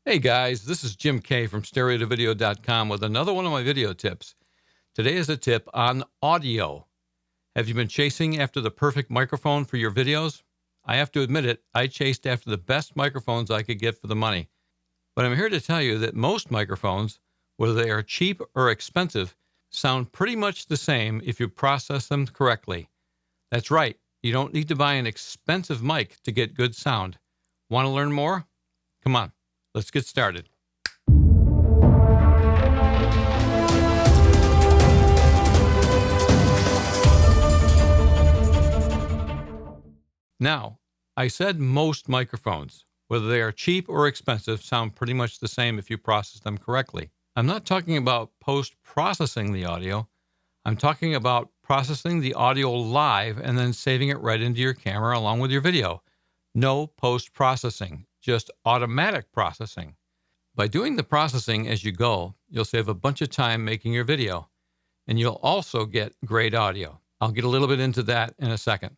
Hey guys, this is Jim K from StereoToVideo.com with another one of my video tips. Today is a tip on audio. Have you been chasing after the perfect microphone for your videos? I have to admit it, I chased after the best microphones I could get for the money. But I'm here to tell you that most microphones, whether they are cheap or expensive, sound pretty much the same if you process them correctly. That's right, you don't need to buy an expensive mic to get good sound. Want to learn more? Come on. Let's get started. Now, I said most microphones, whether they are cheap or expensive, sound pretty much the same if you process them correctly. I'm not talking about post-processing the audio. I'm talking about processing the audio live and then saving it right into your camera along with your video. No post-processing, just automatic processing. By doing the processing as you go, you'll save a bunch of time making your video, and you'll also get great audio. I'll get a little bit into that in a second.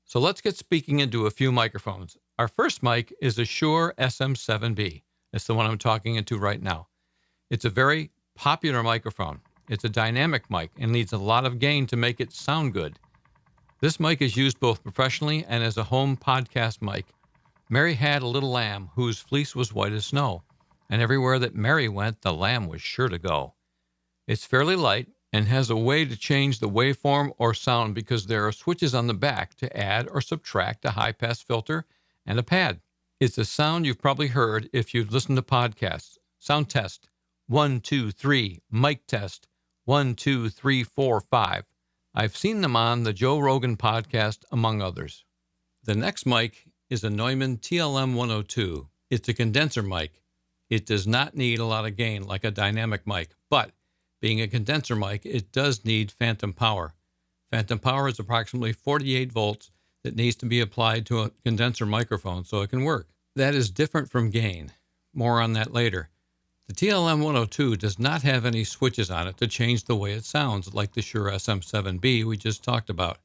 So let's get speaking into a few microphones. Our first mic is a Shure SM7B. It's the one I'm talking into right now. It's a very popular microphone. It's a dynamic mic and needs a lot of gain to make it sound good. This mic is used both professionally and as a home podcast mic. Mary had a little lamb whose fleece was white as snow. And everywhere that Mary went, the lamb was sure to go. It's fairly light and has a way to change the waveform or sound because there are switches on the back to add or subtract a high-pass filter and a pad. It's a sound you've probably heard if you've listened to podcasts. Sound test, 1, 2, 3, mic test, 1, 2, 3, 4, 5. I've seen them on the Joe Rogan podcast, among others. The next mic is a Neumann TLM102. It's a condenser mic. It does not need a lot of gain like a dynamic mic, but being a condenser mic, it does need phantom power. Phantom power is approximately 48 volts that needs to be applied to a condenser microphone so it can work. That is different from gain. More on that later. The TLM102 does not have any switches on it to change the way it sounds like the Shure SM7B we just talked about.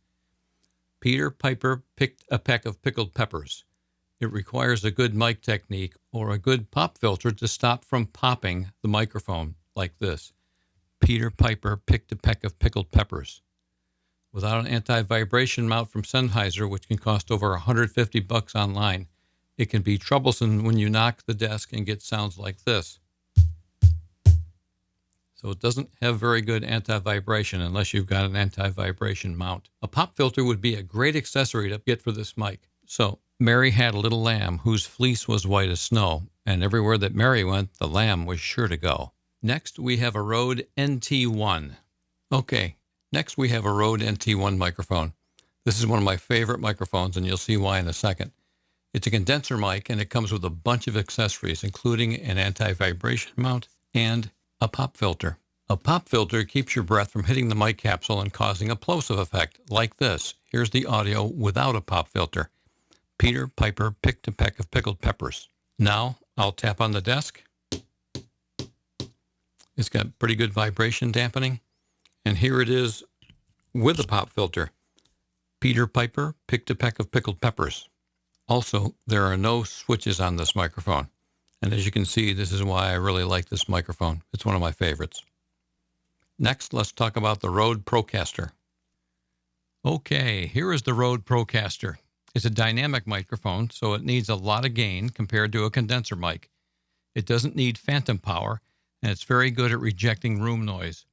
Peter Piper picked a peck of pickled peppers. It requires a good mic technique or a good pop filter to stop from popping the microphone like this. Peter Piper picked a peck of pickled peppers. Without an anti-vibration mount from Sennheiser, which can cost over $150 online, it can be troublesome when you knock the desk and get sounds like this. So it doesn't have very good anti-vibration unless you've got an anti-vibration mount. A pop filter would be a great accessory to get for this mic. So Mary had a little lamb whose fleece was white as snow, and everywhere that Mary went, the lamb was sure to go. Next, we have a Rode NT1. Okay, next we have a Rode NT1 microphone. This is one of my favorite microphones, and you'll see why in a second. It's a condenser mic, and it comes with a bunch of accessories, including an anti-vibration mount and a pop filter. A pop filter keeps your breath from hitting the mic capsule and causing a plosive effect, like this. Here's the audio without a pop filter. Peter Piper picked a peck of pickled peppers. Now I'll tap on the desk. It's got pretty good vibration dampening. And here it is with a pop filter. Peter Piper picked a peck of pickled peppers. Also, there are no switches on this microphone. And as you can see, this is why I really like this microphone. It's one of my favorites. Next, let's talk about the Rode Procaster. Okay, here is the Rode Procaster. It's a dynamic microphone, so it needs a lot of gain compared to a condenser mic. It doesn't need phantom power, and it's very good at rejecting room noise.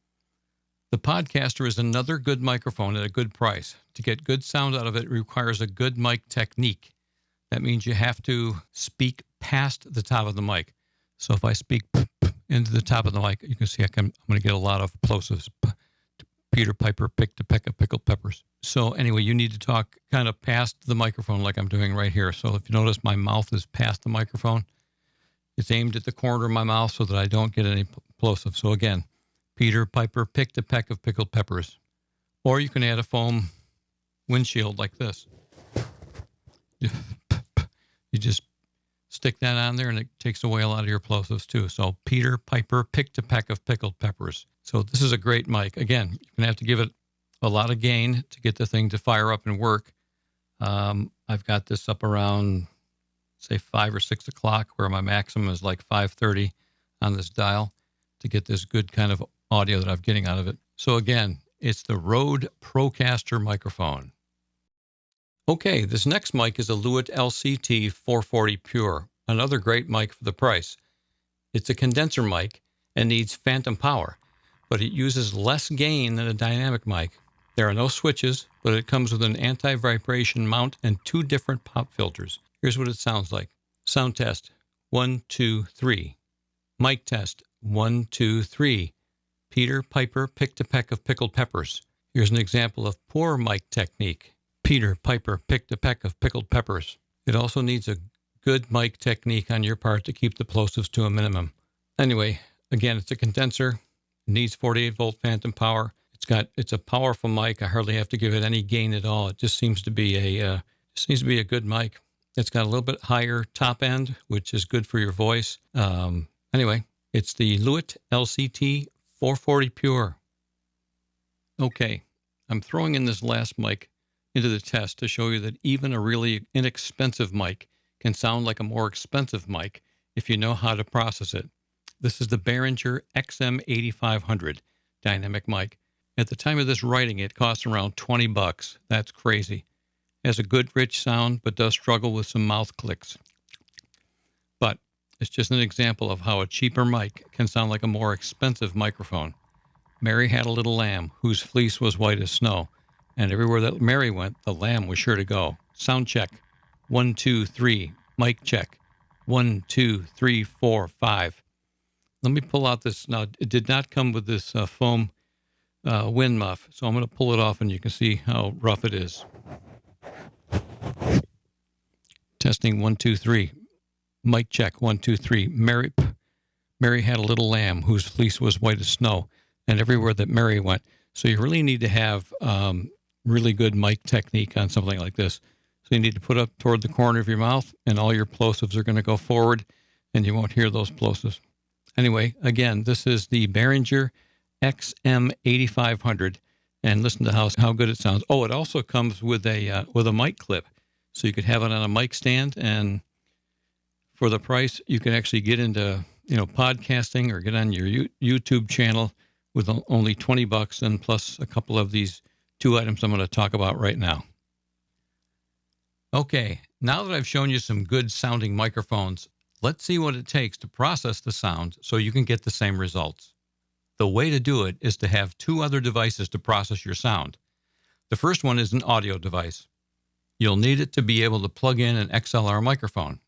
The Podcaster is another good microphone at a good price. To get good sound out of it requires a good mic technique. That means you have to speak past the top of the mic. So if I speak into the top of the mic, you can see I'm going to get a lot of plosives. Peter Piper picked a peck of pickled peppers. So anyway, you need to talk kind of past the microphone like I'm doing right here. So if you notice, my mouth is past the microphone. It's aimed at the corner of my mouth so that I don't get any plosive. So again, Peter Piper picked a peck of pickled peppers. Or you can add a foam windshield like this. You just stick that on there and it takes away a lot of your plosives too. So Peter Piper picked a peck of pickled peppers. So this is a great mic. Again, you're going to have to give it a lot of gain to get the thing to fire up and work. I've got this up around say 5 or 6 o'clock, where my maximum is like 5:30 on this dial to get this good kind of audio that I'm getting out of it. So again, it's the Rode Procaster microphone. Okay, this next mic is a Lewitt LCT 440 Pure, another great mic for the price. It's a condenser mic and needs phantom power, but it uses less gain than a dynamic mic. There are no switches, but it comes with an anti-vibration mount and 2 different pop filters. Here's what it sounds like. Sound test, 1, 2, 3. Mic test, 1, 2, 3. Peter Piper picked a peck of pickled peppers. Here's an example of poor mic technique. Peter Piper picked a peck of pickled peppers. It also needs a good mic technique on your part to keep the plosives to a minimum. Anyway, again, it's a condenser. It needs 48-volt phantom power. It's a powerful mic. I hardly have to give it any gain at all. It just seems to be a good mic. It's got a little bit higher top end, which is good for your voice. Anyway, it's the Lewitt LCT 440 Pure. Okay, I'm throwing in this last mic into the test to show you that even a really inexpensive mic can sound like a more expensive mic if you know how to process it. This is the Behringer XM8500 dynamic mic. At the time of this writing, it costs around $20. That's crazy. It has a good rich sound, but does struggle with some mouth clicks. But it's just an example of how a cheaper mic can sound like a more expensive microphone. Mary had a little lamb whose fleece was white as snow, and everywhere that Mary went, the lamb was sure to go. Sound check. 1, 2, 3. Mic check. 1, 2, 3, 4, 5. Let me pull out this. Now, it did not come with this foam wind muff, so I'm going to pull it off and you can see how rough it is. Testing 1, 2, 3. Mic check 1, 2, 3. Mary had a little lamb whose fleece was white as snow, and everywhere that Mary went. So you really need to have really good mic technique on something like this. So you need to put up toward the corner of your mouth, and all your plosives are going to go forward, and you won't hear those plosives. Anyway, again, this is the Behringer XM8500, and listen to how good it sounds. Oh, it also comes with a mic clip, so you could have it on a mic stand, and for the price, you can actually get into podcasting or get on your YouTube channel with only $20 and plus a couple of these 2 items I'm going to talk about right now. Okay, now that I've shown you some good sounding microphones, let's see what it takes to process the sound so you can get the same results. The way to do it is to have 2 other devices to process your sound. The first one is an audio device. You'll need it to be able to plug in an XLR microphone.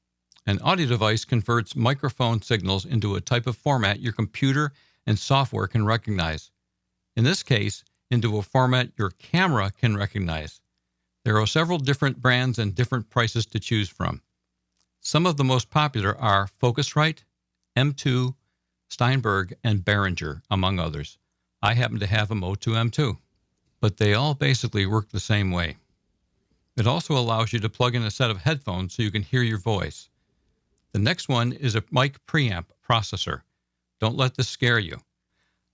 An audio device converts microphone signals into a type of format your computer and software can recognize. In this case, into a format your camera can recognize. There are several different brands and different prices to choose from. Some of the most popular are Focusrite, M2, Steinberg, and Behringer, among others. I happen to have a Motu M2, but they all basically work the same way. It also allows you to plug in a set of headphones so you can hear your voice. The next one is a mic preamp processor. Don't let this scare you.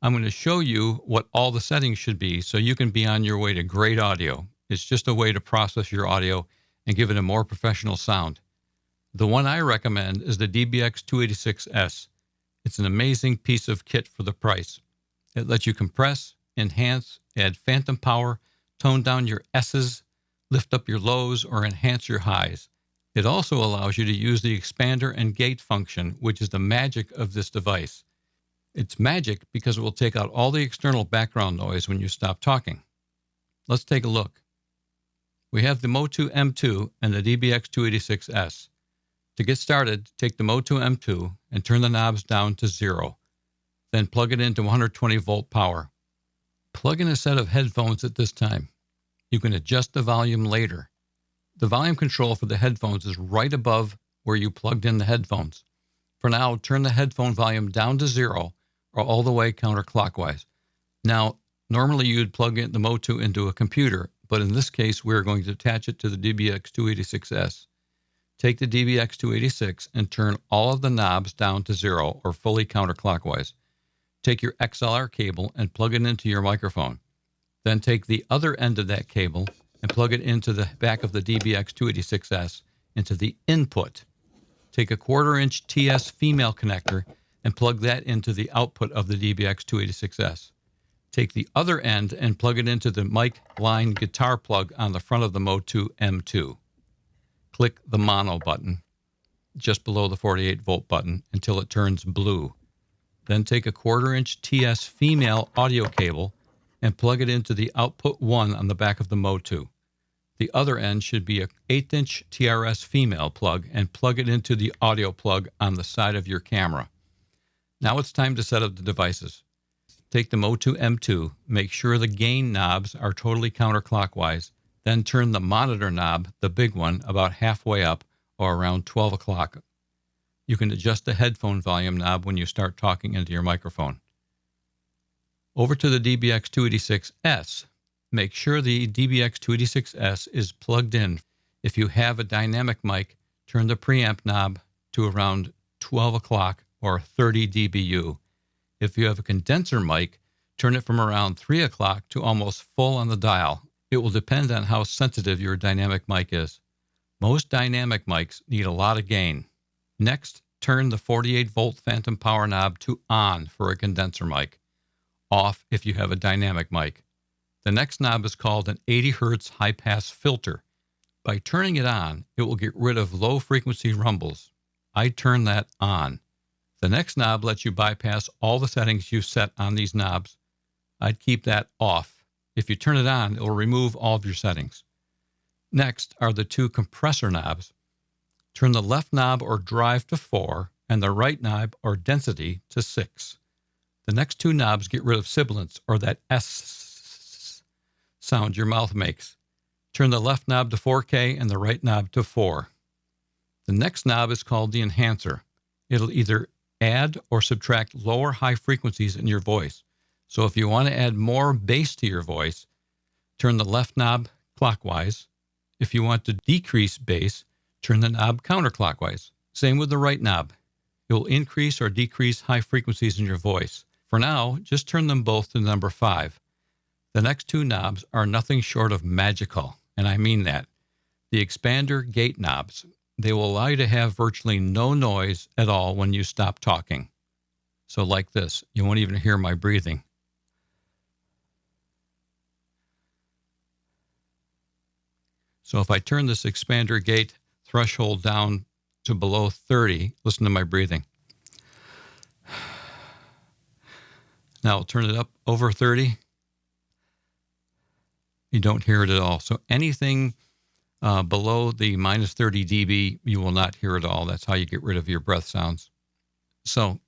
I'm going to show you what all the settings should be so you can be on your way to great audio. It's just a way to process your audio and give it a more professional sound. The one I recommend is the DBX286s. It's an amazing piece of kit for the price. It lets you compress, enhance, add phantom power, tone down your S's, lift up your lows, or enhance your highs. It also allows you to use the expander and gate function, which is the magic of this device. It's magic because it will take out all the external background noise when you stop talking. Let's take a look. We have the Motu M2 and the DBX286s. To get started, take the Motu M2 and turn the knobs down to 0. Then plug it into 120-volt power. Plug in a set of headphones at this time. You can adjust the volume later. The volume control for the headphones is right above where you plugged in the headphones. For now, turn the headphone volume down to 0 or all the way counterclockwise. Now, normally you'd plug in the Motu into a computer, but in this case, we're going to attach it to the DBX286s. Take the DBX286 and turn all of the knobs down to 0 or fully counterclockwise. Take your XLR cable and plug it into your microphone. Then take the other end of that cable and plug it into the back of the DBX286s into the input. take a 1/4-inch TS female connector and plug that into the output of the DBX286s. Take the other end and plug it into the mic line guitar plug on the front of the Motu M2. Click the mono button just below the 48-volt button until it turns blue. Then take a 1/4-inch TS female audio cable and plug it into the output 1 on the back of the Motu. The other end should be an 1/8-inch TRS female plug and plug it into the audio plug on the side of your camera. Now it's time to set up the devices. Take the Motu M2, make sure the gain knobs are totally counterclockwise, then turn the monitor knob, the big one, about halfway up or around 12 o'clock. You can adjust the headphone volume knob when you start talking into your microphone. Over to the DBX286s. Make sure the DBX286s is plugged in. If you have a dynamic mic, turn the preamp knob to around 12 o'clock or 30 dBu. If you have a condenser mic, turn it from around 3 o'clock to almost full on the dial. It will depend on how sensitive your dynamic mic is. Most dynamic mics need a lot of gain. Next, turn the 48-volt phantom power knob to on for a condenser mic, off if you have a dynamic mic. The next knob is called an 80 Hz high-pass filter. By turning it on, it will get rid of low-frequency rumbles. I turn that on. The next knob lets you bypass all the settings you set on these knobs. I'd keep that off. If you turn it on, it will remove all of your settings. Next are the 2 compressor knobs. Turn the left knob or drive to 4 and the right knob or density to 6. The next 2 knobs get rid of sibilance or that S sound your mouth makes. Turn the left knob to 4K and the right knob to 4. The next knob is called the enhancer. It'll either add or subtract lower high frequencies in your voice. So if you want to add more bass to your voice, turn the left knob clockwise. If you want to decrease bass, turn the knob counterclockwise. Same with the right knob. It will increase or decrease high frequencies in your voice. For now, just turn them both to number 5. The next 2 knobs are nothing short of magical, and I mean that. The expander gate knobs. They will allow you to have virtually no noise at all when you stop talking. So like this, you won't even hear my breathing. So if I turn this expander gate threshold down to below 30, listen to my breathing. Now I'll turn it up over 30. You don't hear it at all. So anything below the minus 30 dB, you will not hear at all. That's how you get rid of your breath sounds. So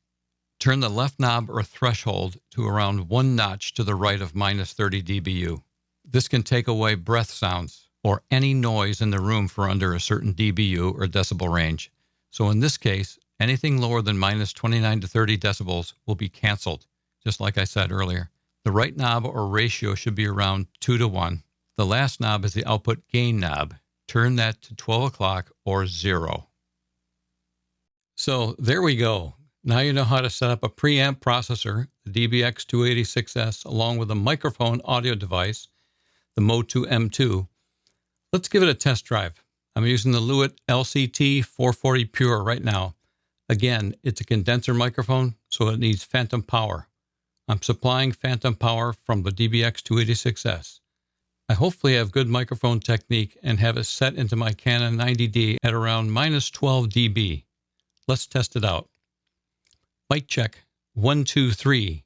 turn the left knob or threshold to around 1 notch to the right of minus 30 dBu. This can take away breath sounds or any noise in the room for under a certain dBu or decibel range. So in this case, anything lower than minus 29 to 30 decibels will be canceled, just like I said earlier. The right knob or ratio should be around 2:1. The last knob is the output gain knob. Turn that to 12 o'clock or 0. So there we go. Now you know how to set up a preamp processor, the DBX286s, along with a microphone audio device, the Motu M2. Let's give it a test drive. I'm using the Lewitt LCT 440 Pure right now. Again, it's a condenser microphone, so it needs phantom power. I'm supplying phantom power from the DBX286s. I hopefully have good microphone technique and have it set into my Canon 90D at around minus 12 dB. Let's test it out. Mic check, 1, 2, 3.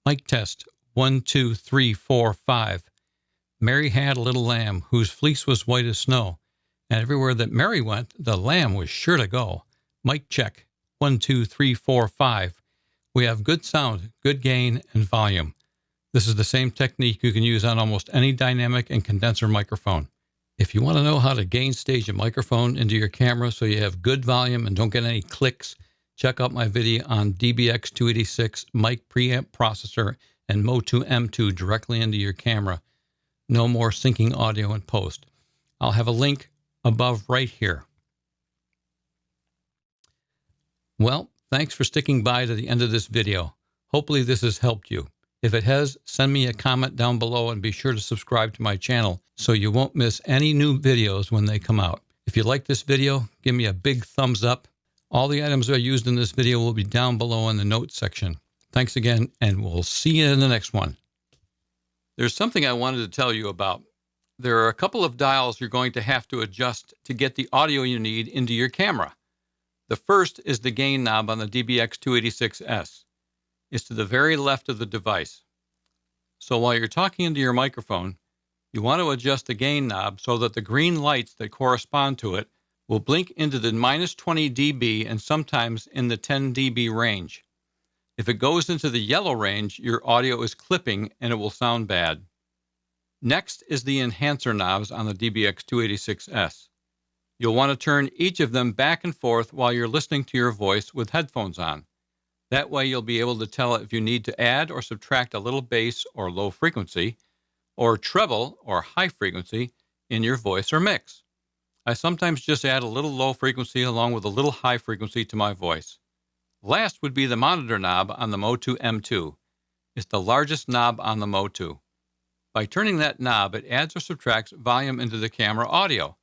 Mic test, 1, 2, 3, 4, 5. Mary had a little lamb whose fleece was white as snow, and everywhere that Mary went, the lamb was sure to go. Mic check, 1, 2, 3, 4, 5. We have good sound, good gain, and volume. This is the same technique you can use on almost any dynamic and condenser microphone. If you want to know how to gain stage a microphone into your camera so you have good volume and don't get any clicks, check out my video on DBX286 mic preamp processor and Motu M2 directly into your camera. No more syncing audio in post. I'll have a link above right here. Well, thanks for sticking by to the end of this video. Hopefully this has helped you. If it has, send me a comment down below and be sure to subscribe to my channel so you won't miss any new videos when they come out. If you like this video, give me a big thumbs up. All the items I used in this video will be down below in the notes section. Thanks again, and we'll see you in the next one. There's something I wanted to tell you about. There are a couple of dials you're going to have to adjust to get the audio you need into your camera. The first is the gain knob on the DBX286s. It's to the very left of the device. So while you're talking into your microphone, you want to adjust the gain knob so that the green lights that correspond to it will blink into the -20 dB and sometimes in the 10 dB range. If it goes into the yellow range, your audio is clipping and it will sound bad. Next is the enhancer knobs on the DBX286s. You'll want to turn each of them back and forth while you're listening to your voice with headphones on. That way you'll be able to tell if you need to add or subtract a little bass or low frequency, or treble or high frequency in your voice or mix. I sometimes just add a little low frequency along with a little high frequency to my voice. Last would be the monitor knob on the Motu M2. It's the largest knob on the Motu. By turning that knob, it adds or subtracts volume into the camera audio.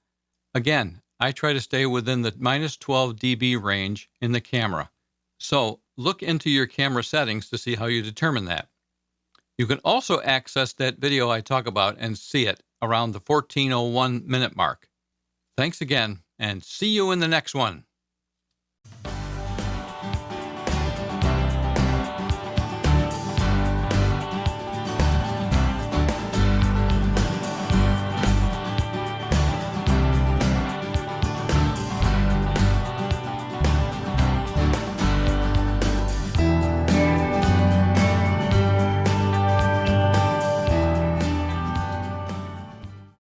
Again, I try to stay within the -12 dB range in the camera. So look into your camera settings to see how you determine that. You can also access that video I talk about and see it around the 14:01 minute mark. Thanks again, and see you in the next one.